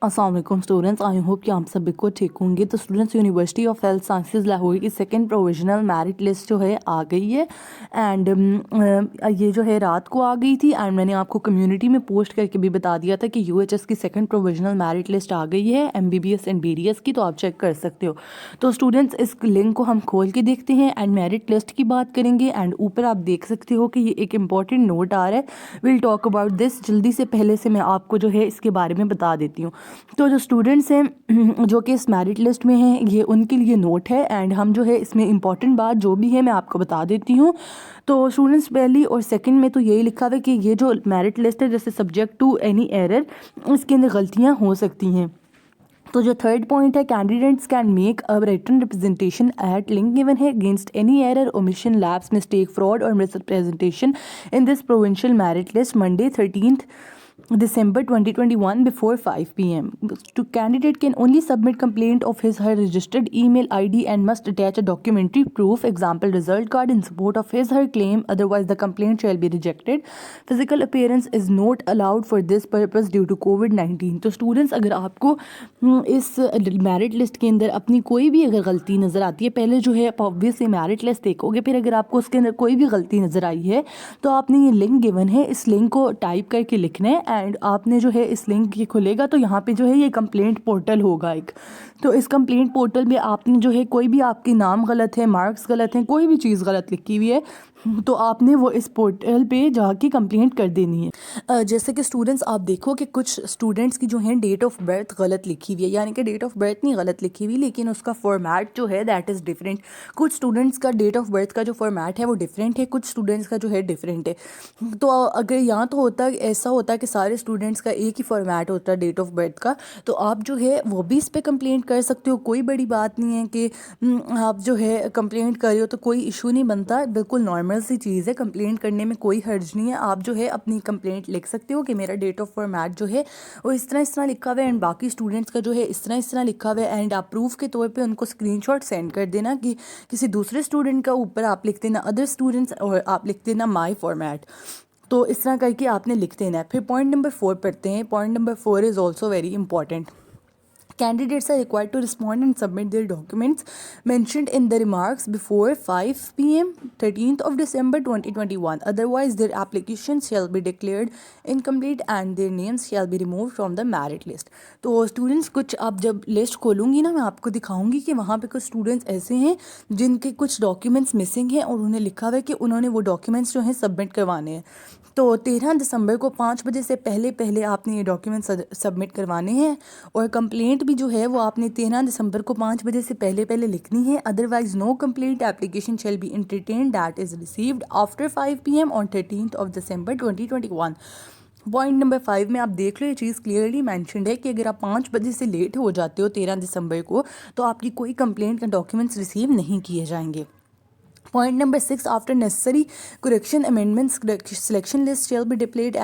अस्सलाम वालेकुम स्टूडेंट्स, आई होप कि आप सभी को ठीक होंगे। तो students, university of health sciences Lahore की सेकंड प्रोविजनल मेरिट लिस्ट जो है आ गई है। एंड ये जो है रात को आ गई थी एंड मैंने आपको कम्युनिटी में पोस्ट करके भी बता दिया था कि यूएचएस की सेकंड प्रोविजनल मेरिट लिस्ट आ गई है एमबीबीएस एंड बीडीएस की, तो आप चेक कर सकते हो। तो स्टूडेंट्स, इस लिंक को हम खोल के देखते हैं एंड मेरिट लिस्ट की बात करेंगे। एंड ऊपर आप देख सकते हो कि ये एक इंपॉर्टेंट नोट आ रहा है। Will talk about this. जल्दी से पहले से मैं आपको जो है इसके बारे में बता देती हूँ। तो जो स्टूडेंट्स हैं जो कि इस मेरिट लिस्ट में हैं, ये उनके लिए नोट है। एंड हम जो है इसमें इंपॉर्टेंट बात जो भी है मैं आपको बता देती हूँ। तो स्टूडेंट्स, पहली और सेकंड में तो यही लिखा हुआ है कि ये जो मेरिट लिस्ट है, जैसे सब्जेक्ट टू एनी एरर, इसके अंदर गलतियाँ हो सकती हैं। तो जो थर्ड पॉइंट है, candidates can make a written representation at link given है against any error, omission, lapse, mistake, fraud और misrepresentation in this provincial merit list Monday 13th December 2021 before 5 p.m. To candidate can only submit complaint of his her registered email ID and must attach a documentary proof, example result card, in support of his her claim. Otherwise, the complaint shall be rejected. Physical appearance is not allowed for this purpose due to COVID-19. तो students, अगर आपको इस merit list के अंदर अपनी कोई भी अगर गलती नज़र आती है, पहले जो है आप ऑब्वियसली मेरिट लिस्ट देखोगे, फिर अगर आपको उसके अंदर कोई भी गलती नज़र आई है तो आपने ये लिंक गिवन है, इस लिंक को टाइप करके लिखना है। एंड आपने जो है इस लिंक ये खुलेगा तो यहाँ पे जो है ये कंप्लेंट पोर्टल होगा एक। तो इस कंप्लेंट पोर्टल में आपने जो है कोई भी आपके नाम गलत है, मार्क्स गलत हैं, कोई भी चीज़ गलत लिखी हुई है, तो आपने वो इस पोर्टल पे जाके कंप्लेंट कर देनी है। जैसे कि स्टूडेंट्स, आप देखो कि कुछ स्टूडेंट्स की जो है डेट ऑफ बर्थ गलत लिखी हुई है, यानी कि डेट ऑफ बर्थ नहीं गलत लिखी हुई लेकिन उसका फॉर्मेट जो है दैट इज़ डिफरेंट। कुछ स्टूडेंट्स का डेट ऑफ बर्थ का जो फॉर्मेट है वो डिफरेंट है, कुछ स्टूडेंट्स का जो है डिफरेंट है। तो अगर यहाँ तो होता ऐसा होता है कि सारे स्टूडेंट्स का एक ही फॉर्मेट होता है डेट ऑफ बर्थ का, तो आप जो है वो भी इस पर कंप्लेंट कर सकते हो। कोई बड़ी बात नहीं है कि आप जो है कंप्लेंट कर रहे हो तो कोई इशू नहीं बनता, बिल्कुल नॉर्मल सी चीज़ है, कंप्लेंट करने में कोई हर्ज नहीं है। आप जो है अपनी कंप्लेंट लिख सकते हो कि मेरा डेट ऑफ फॉर्मेट जो है वो इस तरह लिखा हुआ है एंड बाकी स्टूडेंट्स का जो है इस तरह लिखा हुआ है। एंड आप प्रूफ के तौर पे उनको स्क्रीनशॉट सेंड कर देना कि किसी दूसरे स्टूडेंट का ऊपर आप लिख देना अदर स्टूडेंट्स और आप लिख देना माई फॉर्मेट। तो इस तरह करके आपने लिख देना है। फिर पॉइंट नंबर 4 पढ़ते हैं। Point number 4 is also very important. Candidates are required to respond and submit their documents mentioned in the remarks before 5 p.m. 13th of December 2021. Otherwise, their applications shall be declared incomplete and their names shall be removed from the merit list. तो students, कुछ आप जब list खोलूँगी ना, मैं आपको दिखाऊंगी कि वहाँ पे कुछ स्टूडेंट्स ऐसे हैं जिनके कुछ डॉक्यूमेंट्स मिसिंग हैं और उन्हें लिखा हुआ है कि उन्होंने वो डॉक्यूमेंट्स जो हैं सबमिट करवाने हैं। तो 13 दिसंबर को 5 बजे से पहले पहले आपने ये डॉक्यूमेंट सबमिट करवाने हैं और कंप्लेंट भी जो है वो आपने 13 दिसंबर को 5 बजे से पहले पहले लिखनी है। Otherwise no complaint application shall be entertained that is received after 5 PM on 13th of December 2021। Point number 5 में आप देख लो, ये चीज़ क्लियरली मैंशनड है कि अगर आप 5 बजे से लेट हो जाते हो 13 दिसंबर को तो आपकी कोई कंप्लेंट का डॉक्यूमेंट्स रिसीव नहीं किए जाएंगे। Point number 6, after necessary correction amendments, selection list shall be displayed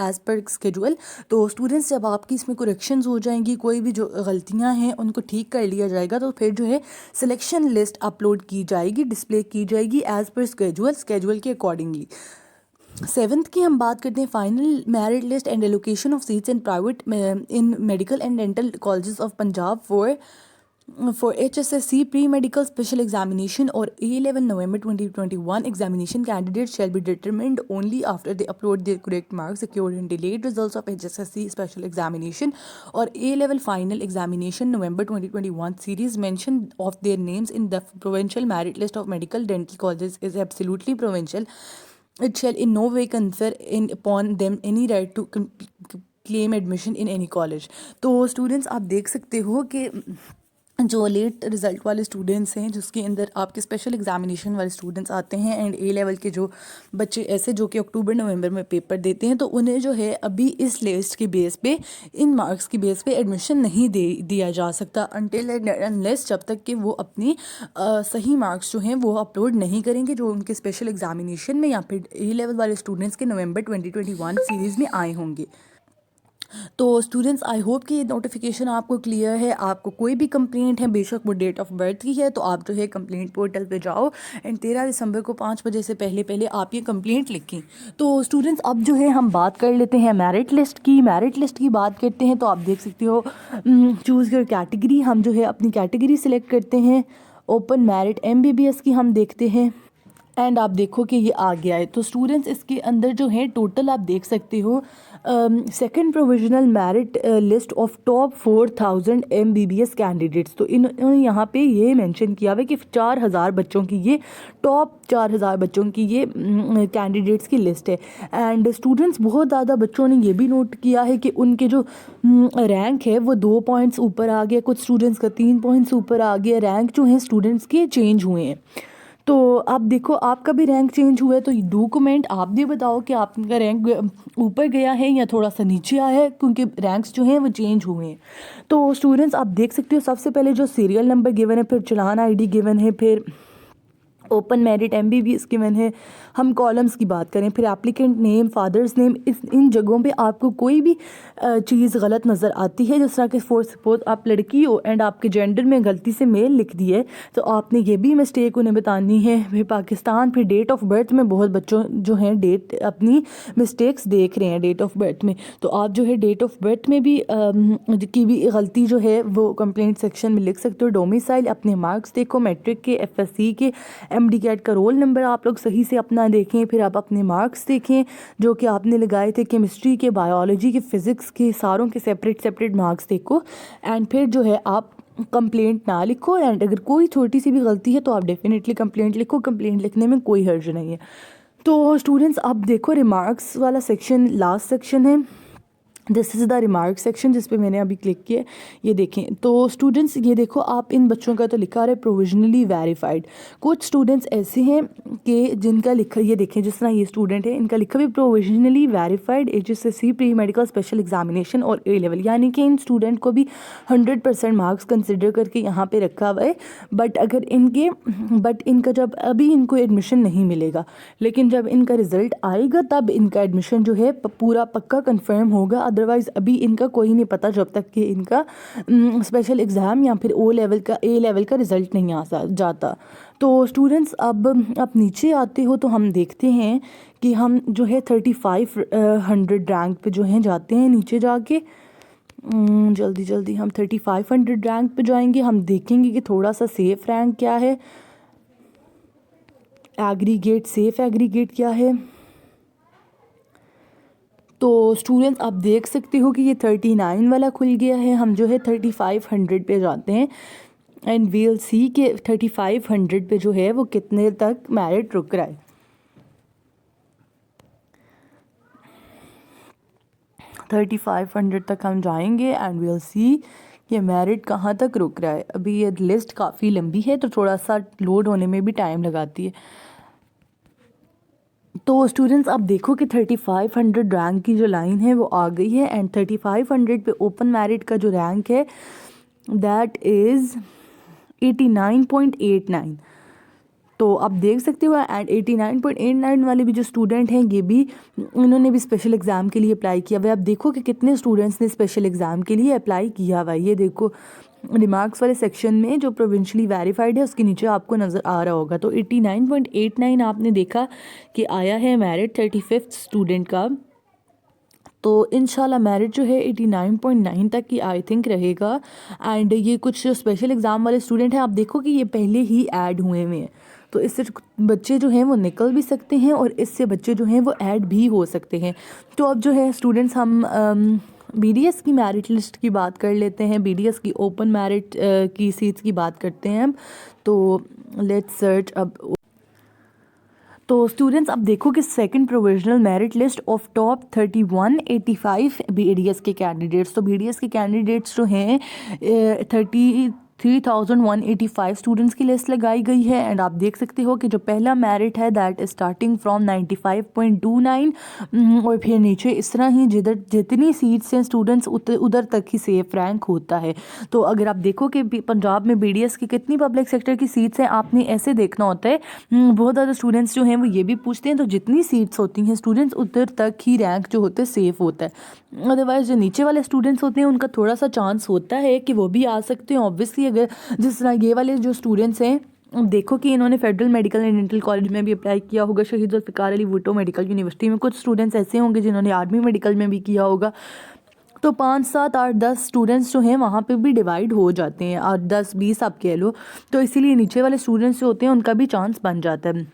as per schedule। तो स्टूडेंट्स, जब आपकी इसमें corrections हो जाएंगी, कोई भी जो गलतियां हैं उनको ठीक कर लिया जाएगा, तो फिर जो है सिलेक्शन लिस्ट अपलोड की जाएगी, डिस्प्ले की जाएगी एज पर स्केजुअल के अकॉर्डिंगली। 7th की हम बात करते हैं, final merit list and allocation of seats in private in medical and dental colleges of Punjab for HSSC pre-medical special examination or A11 November 2021 examination. Candidates shall be determined only after they upload their correct marks secured in delayed results of HSSC special examination or A-level final examination November 2021 series. Mention of their names in the provincial merit list of medical dental colleges is absolutely provincial. It shall in no way confer upon them any right to claim admission in any college। तो students, आप देख सकते हो कि जो late result वाले students हैं, जिसके अंदर आपके स्पेशल एग्जामिनेशन वाले स्टूडेंट्स आते हैं एंड ए लेवल के जो बच्चे ऐसे जो कि अक्टूबर नवंबर में पेपर देते हैं, तो उन्हें जो है अभी इस लिस्ट के बेस पे, इन मार्क्स की बेस पे एडमिशन नहीं दिया जा सकता अनटिल अनलेस, जब तक कि वो अपनी सही मार्क्स जो हैं वो अपलोड नहीं करेंगे जो उनके स्पेशल एग्जामिनेशन में या फिर ए लेवल वाले स्टूडेंट्स के नवंबर 2021 सीरीज़ में आए होंगे। तो स्टूडेंट्स आई होप कि ये नोटिफिकेशन आपको क्लियर है। आपको कोई भी कंप्लेंट है, बेशक वो डेट ऑफ बर्थ की है, तो आप जो है कंप्लेंट पोर्टल पे जाओ एंड 13 दिसंबर को 5 बजे से पहले पहले आप ये कंप्लेंट लिखें। तो स्टूडेंट्स अब जो है हम बात कर लेते हैं मेरिट लिस्ट की। मेरिट लिस्ट की बात करते हैं तो आप देख सकते हो चूज़ योर कैटेगरी। हम जो है अपनी कैटेगरी सिलेक्ट करते हैं। ओपन मेरिट MBBS की हम देखते हैं एंड आप देखो कि ये आ गया है। तो स्टूडेंट्स इसके अंदर जो है टोटल आप देख सकते हो second provisional merit list of top 4000 MBBS candidates. तो इन्होंने यहाँ पे ये मेंशन किया हुआ है कि 4000 बच्चों की ये टॉप 4000 बच्चों की ये कैंडिडेट्स की लिस्ट है। एंड स्टूडेंट्स बहुत ज़्यादा बच्चों ने ये भी नोट किया है कि उनके जो रैंक है वो 2 पॉइंट्स ऊपर आ गया, कुछ स्टूडेंट्स का 3 पॉइंट्स ऊपर आ गया। रैंक जो है स्टूडेंट्स के चेंज हुए हैं। तो आप देखो आपका भी रैंक चेंज हुआ है, तो डू कमेंट, आप भी बताओ कि आपका रैंक ऊपर गया है या थोड़ा सा नीचे आया है, क्योंकि रैंक्स जो हैं वो चेंज हुए हैं। तो स्टूडेंट्स आप देख सकते हो सबसे पहले जो सीरियल नंबर गिवन है, फिर चालान ID गिवन है, फिर ओपन मेरिट MBBS गिवन है। हम कॉलम्स की बात करें, फिर एप्लीकेंट नेम, फादर्स नेम, इन जगहों पे आपको कोई भी चीज़ गलत नज़र आती है, जिस तरह कि फॉर सपोज आप लड़की हो एंड आपके जेंडर में गलती से मेल लिख दी है, तो आपने ये भी मिस्टेक उन्हें बतानी है। फिर पाकिस्तान, फिर डेट ऑफ बर्थ में बहुत बच्चों जो हैं डेट अपनी मिस्टेक्स देख रहे हैं डेट ऑफ बर्थ में, तो आप जो है डेट ऑफ बर्थ में भी की भी गलती जो है वो कंप्लेंट सेक्शन में लिख सकते हो। डोमिसाइल, अपने मार्क्स देखो, मैट्रिक के, FSC के, MD कैट का रोल नंबर आप लोग सही से अपना देखें। फिर आप अपने मार्क्स देखें जो कि आपने लगाए थे केमिस्ट्री के, बायोलॉजी के, फ़िज़िक्स के, सारों के सेपरेट सेपरेट मार्क्स देखो। एंड फिर जो है आप कंप्लेंट ना लिखो, एंड अगर कोई छोटी सी भी गलती है तो आप डेफिनेटली कंप्लेंट लिखो। कंप्लेंट लिखने में कोई हर्ज नहीं है। तो स्टूडेंट्स अब देखो रिमार्क्स वाला सेक्शन लास्ट सेक्शन है। This is the remark section जिस पे मैंने अभी क्लिक किया। ये देखें तो स्टूडेंट्स ये देखो आप इन बच्चों का तो लिखा रहा है प्रोविजनली वेरीफाइड। कुछ स्टूडेंट्स ऐसे हैं कि जिनका लिखा, ये देखें जिस तरह ये स्टूडेंट है, इनका लिखा भी provisionally verified HSSC pre medical special examination और A लेवल, यानी कि इन स्टूडेंट को भी 100% मार्क्स कंसिडर करके यहाँ पे रखा हुआ है। बट इनका जब अभी इनको एडमिशन नहीं मिलेगा, लेकिन जब इनका रिज़ल्ट आएगा तब इनका एडमिशन जो है पूरा पक्का कन्फर्म होगा। अदरवाइज़ अभी इनका कोई नहीं पता जब तक कि इनका स्पेशल एग्ज़ाम या फिर A लेवल का रिज़ल्ट नहीं आ जाता। तो स्टूडेंट्स अब आप नीचे आते हो तो हम देखते हैं कि हम जो है 3500 रैंक पे जो हैं जाते हैं। नीचे जाके जल्दी जल्दी हम 3500 रैंक पे जाएंगे। हम देखेंगे कि थोड़ा सा सेफ़ रैंक क्या है, एग्रीगेट, सेफ़ एग्रीगेट क्या है। तो स्टूडेंट्स आप देख सकते हो कि ये 39 वाला खुल गया है। हम जो है 3500 पे जाते हैं एंड वील सी के 3500 पे जो है वो कितने तक मेरिट रुक रहा है। थर्टी 3500 तक हम जाएंगे एंड वील सी ये मेरिट कहाँ तक रुक रहा है। अभी ये लिस्ट काफ़ी लंबी है तो थोड़ा सा लोड होने में भी टाइम लगाती है। तो स्टूडेंट्स आप देखो कि 3500 रैंक की जो लाइन है वो आ गई है एंड 3500 पे ओपन मेरिट का जो रैंक है दैट इज़ 89.89। तो आप देख सकते हो एंड 89.89 वाले भी जो स्टूडेंट हैं ये भी, इन्होंने भी स्पेशल एग्ज़ाम के लिए अप्लाई किया हुआ है। आप देखो कि कितने स्टूडेंट्स ने स्पेशल एग्ज़ाम के लिए अप्लाई किया हुआ है। ये देखो रिमार्क्स वाले सेक्शन में जो प्रोविंशियली वेरीफाइड है उसके नीचे आपको नज़र आ रहा होगा। तो 89.89 आपने देखा कि आया है मेरिट 35th स्टूडेंट का। तो इंशाल्लाह मेरिट जो है 89.9 तक की आई थिंक रहेगा। एंड ये कुछ जो स्पेशल एग्ज़ाम वाले स्टूडेंट हैं आप देखो कि ये पहले ही ऐड हुए हैं, तो इससे बच्चे जो हैं वो निकल भी सकते हैं और इससे बच्चे जो हैं वो ऐड भी हो सकते हैं। तो अब जो है स्टूडेंट्स हम BDS की मेरिट लिस्ट की बात कर लेते हैं। BDS की ओपन मेरिट की सीट्स की बात करते हैं हम। तो लेट्स सर्च अब। तो स्टूडेंट्स अब देखो कि second provisional merit list of top 3185 BDS के कैंडिडेट्स। तो BDS के कैंडिडेट्स जो हैं 3185 स्टूडेंट्स की लिस्ट लगाई गई है। एंड आप देख सकते हो कि जो पहला मेरिट है दैट स्टार्टिंग फ्रॉम 95.29 और फिर नीचे इस तरह ही जिधर जितनी सीट्स हैं स्टूडेंट्स उधर तक ही सेफ रैंक होता है। तो अगर आप देखो कि पंजाब में BDS की कितनी पब्लिक सेक्टर की सीट्स हैं, आपने ऐसे देखना होता है। बहुत ज़्यादा स्टूडेंट्स जो हैं वो ये भी पूछते हैं, तो जितनी सीट्स होती हैं स्टूडेंट्स उधर तक ही रैंक जो होते हैं सेफ़ होता है। अदरवाइज़ जो नीचे वाले स्टूडेंट्स होते हैं उनका थोड़ा सा चांस होता है कि वो भी आ सकते हैं ऑब्वियसली। अगर जिस तरह ये वाले जो स्टूडेंट्स हैं, देखो कि इन्होंने federal medical and dental college में भी अप्लाई किया होगा, शहीद जुल्फ़िकार अली भुट्टो मेडिकल यूनिवर्सिटी में, कुछ स्टूडेंट्स ऐसे होंगे जिन्होंने आर्मी मेडिकल में भी किया होगा। तो 5, 7, 8, 10 स्टूडेंट्स जो हैं वहाँ पे भी डिवाइड हो जाते हैं, 8, 10, 20 आप कह लो। तो इसीलिए नीचे वाले स्टूडेंट्स जो होते हैं उनका भी चांस बन जाता है।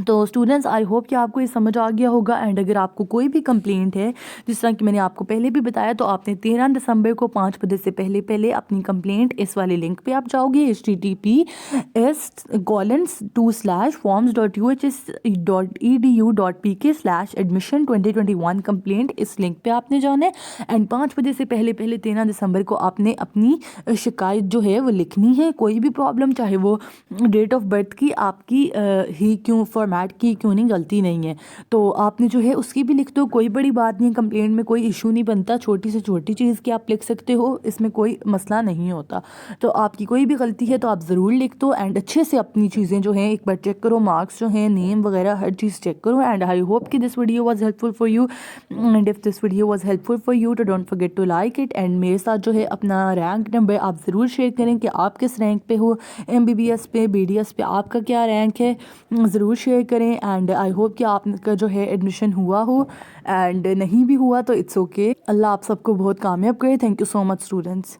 तो स्टूडेंट्स आई होप कि आपको ये समझ आ गया होगा। एंड अगर आपको कोई भी कंप्लेंट है, जिस तरह कि मैंने आपको पहले भी बताया, तो आपने 13 दिसंबर को 5 बजे से पहले अपनी कंप्लेंट इस वाले लिंक पे आप जाओगे https://forms.uhs.edu.pk/admission2021 कंप्लेंट, इस लिंक पे आपने जाना है। एंड 5 बजे से पहले 13 दिसंबर को आपने अपनी शिकायत जो है वो लिखनी है। कोई भी प्रॉब्लम, चाहे वो डेट ऑफ बर्थ की आपकी ही क्यों, फॉर्मेट की क्यों नहीं, गलती नहीं है, तो आपने जो है उसकी भी लिख दो। कोई बड़ी बात नहीं है, कंप्लेंट में कोई इशू नहीं बनता, छोटी से छोटी चीज़ की आप लिख सकते हो, इसमें कोई मसला नहीं होता। तो आपकी कोई भी गलती है तो आप ज़रूर लिख दो। एंड अच्छे से अपनी चीज़ें जो हैं एक बार चेक करो, मार्क्स जो हैं, नेम वगैरह हर चीज़ चेक करो। एंड आई होप कि this video was helpful for you. And if this video was helpful for you तो don't forget to like it. And मेरे साथ जो है अपना रैंक नंबर आप ज़रूर शेयर करें कि आप किस रैंक पे हो, MBBS पे, BDS पे आपका क्या रैंक है, ज़रूर शेयर करें। एंड आई होप कि आपका जो है एडमिशन हुआ हो, एंड नहीं भी हुआ तो इट्स ओके। अल्लाह आप सबको बहुत कामयाब करे। Thank you so much students.